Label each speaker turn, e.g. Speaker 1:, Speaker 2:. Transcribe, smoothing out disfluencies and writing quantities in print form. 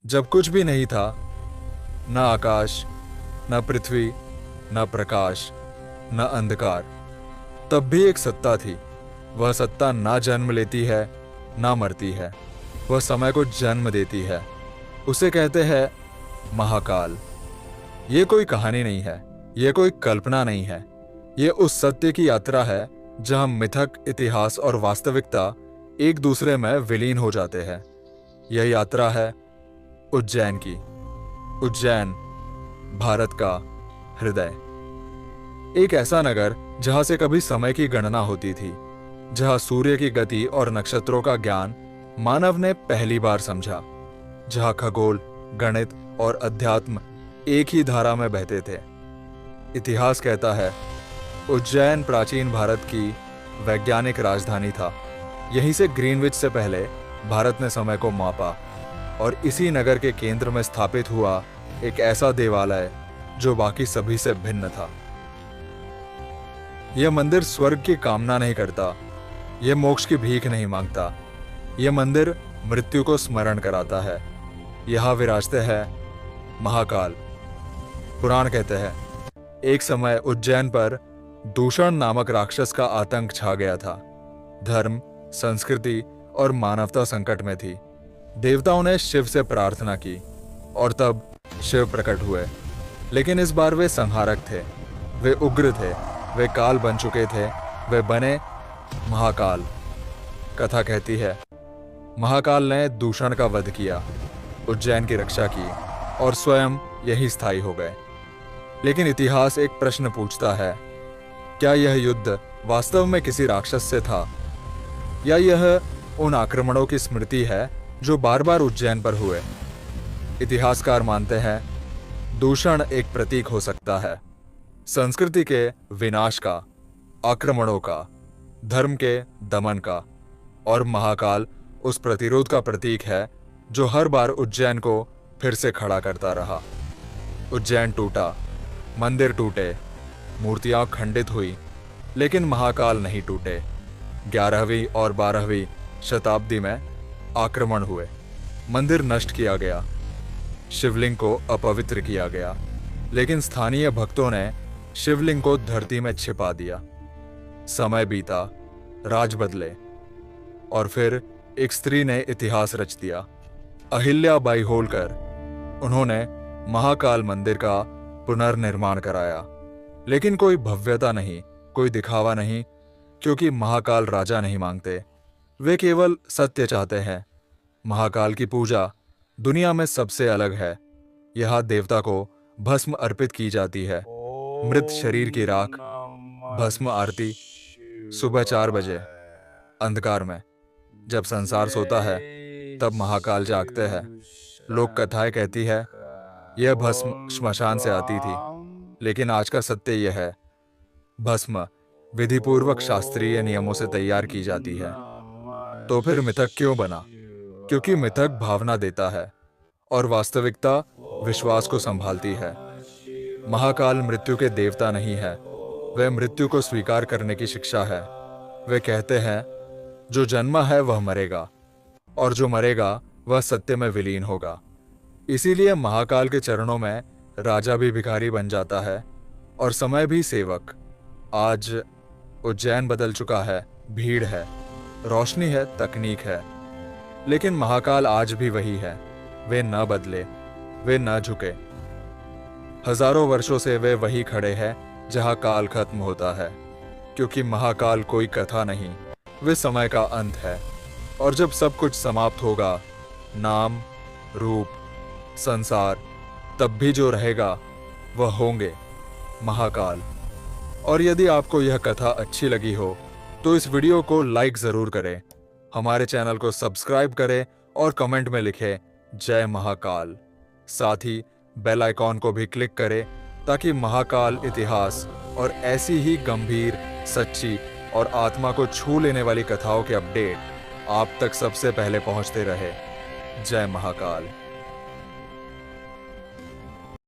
Speaker 1: जब कुछ भी नहीं था, न आकाश, न पृथ्वी, न प्रकाश, न अंधकार, तब भी एक सत्ता थी। वह सत्ता ना जन्म लेती है, ना मरती है। वह समय को जन्म देती है। उसे कहते हैं महाकाल। ये कोई कहानी नहीं है, ये कोई कल्पना नहीं है। ये उस सत्य की यात्रा है जहां मिथक, इतिहास और वास्तविकता एक दूसरे में विलीन हो जाते हैं। यह यात्रा है उज्जैन की। उज्जैन, भारत का हृदय। एक ऐसा नगर जहां से कभी समय की गणना होती थी, जहां सूर्य की गति और नक्षत्रों का ज्ञान मानव ने पहली बार समझा, जहां खगोल, गणित और अध्यात्म एक ही धारा में बहते थे। इतिहास कहता है उज्जैन प्राचीन भारत की वैज्ञानिक राजधानी था। यहीं से ग्रीनविच से पहले भारत ने समय को मापा और इसी नगर के केंद्र में स्थापित हुआ एक ऐसा देवालय जो बाकी सभी से भिन्न था। यह मंदिर स्वर्ग की कामना नहीं करता, यह मोक्ष की भीख नहीं मांगता। यह मंदिर मृत्यु को स्मरण कराता है। यहां विराजते हैं महाकाल। पुराण कहते हैं एक समय उज्जैन पर दूषण नामक राक्षस का आतंक छा गया था। धर्म, संस्कृति और मानवता संकट में थी। देवताओं ने शिव से प्रार्थना की और तब शिव प्रकट हुए। लेकिन इस बार वे संहारक थे, वे उग्र थे, वे काल बन चुके थे, वे बने महाकाल। कथा कहती है महाकाल ने दूषण का वध किया, उज्जैन की रक्षा की और स्वयं यही स्थायी हो गए। लेकिन इतिहास एक प्रश्न पूछता है, क्या यह युद्ध वास्तव में किसी राक्षस से था, या यह उन आक्रमणों की स्मृति है जो बार बार उज्जैन पर हुए? इतिहासकार मानते हैं दूषण एक प्रतीक हो सकता है, संस्कृति के विनाश का, आक्रमणों का, धर्म के दमन का, और महाकाल उस प्रतिरोध का प्रतीक है जो हर बार उज्जैन को फिर से खड़ा करता रहा। उज्जैन टूटा, मंदिर टूटे, मूर्तियां खंडित हुई, लेकिन महाकाल नहीं टूटे। 11वीं और 12वीं शताब्दी में आक्रमण हुए, मंदिर नष्ट किया गया, शिवलिंग को अपवित्र किया गया, लेकिन स्थानीय भक्तों ने शिवलिंग को धरती में छिपा दिया। समय बीता, राज बदले, और फिर एक स्त्री ने इतिहास रच दिया, अहिल्या बाई होलकर। उन्होंने महाकाल मंदिर का पुनर्निर्माण कराया, लेकिन कोई भव्यता नहीं, कोई दिखावा नहीं, क्योंकि महाकाल राजा नहीं मांगते, वे केवल सत्य चाहते हैं। महाकाल की पूजा दुनिया में सबसे अलग है। यहाँ देवता को भस्म अर्पित की जाती है, मृत शरीर की राख, भस्म आरती, सुबह 4 बजे अंधकार में। जब संसार सोता है तब महाकाल जागते हैं। लोक कथाएं कहती है यह भस्म श्मशान से आती थी, लेकिन आज का सत्य यह है, भस्म विधिपूर्वक शास्त्रीय नियमों से तैयार की जाती है। तो फिर मिथक क्यों बना? क्योंकि मिथक भावना देता है और वास्तविकता विश्वास को संभालती है। महाकाल मृत्यु के देवता नहीं है, वह मृत्यु को स्वीकार करने की शिक्षा है। वे कहते हैं जो जन्मा है वह मरेगा, और जो मरेगा वह सत्य में विलीन होगा। इसीलिए महाकाल के चरणों में राजा भी भिखारी बन जाता है और समय भी सेवक। आज उज्जैन बदल चुका है, भीड़ है, रोशनी है, तकनीक है, लेकिन महाकाल आज भी वही है। वे न बदले, वे न झुके। हजारों वर्षों से वे वही खड़े हैं जहां काल खत्म होता है, क्योंकि महाकाल कोई कथा नहीं, वे समय का अंत है। और जब सब कुछ समाप्त होगा, नाम, रूप, संसार, तब भी जो रहेगा वह होंगे महाकाल। और यदि आपको यह कथा अच्छी लगी हो तो इस वीडियो को लाइक जरूर करें, हमारे चैनल को सब्सक्राइब करें और कमेंट में लिखें जय महाकाल। साथ ही बेल आइकॉन को भी क्लिक करें ताकि महाकाल इतिहास और ऐसी ही गंभीर, सच्ची और आत्मा को छू लेने वाली कथाओं के अपडेट आप तक सबसे पहले पहुंचते रहे। जय महाकाल।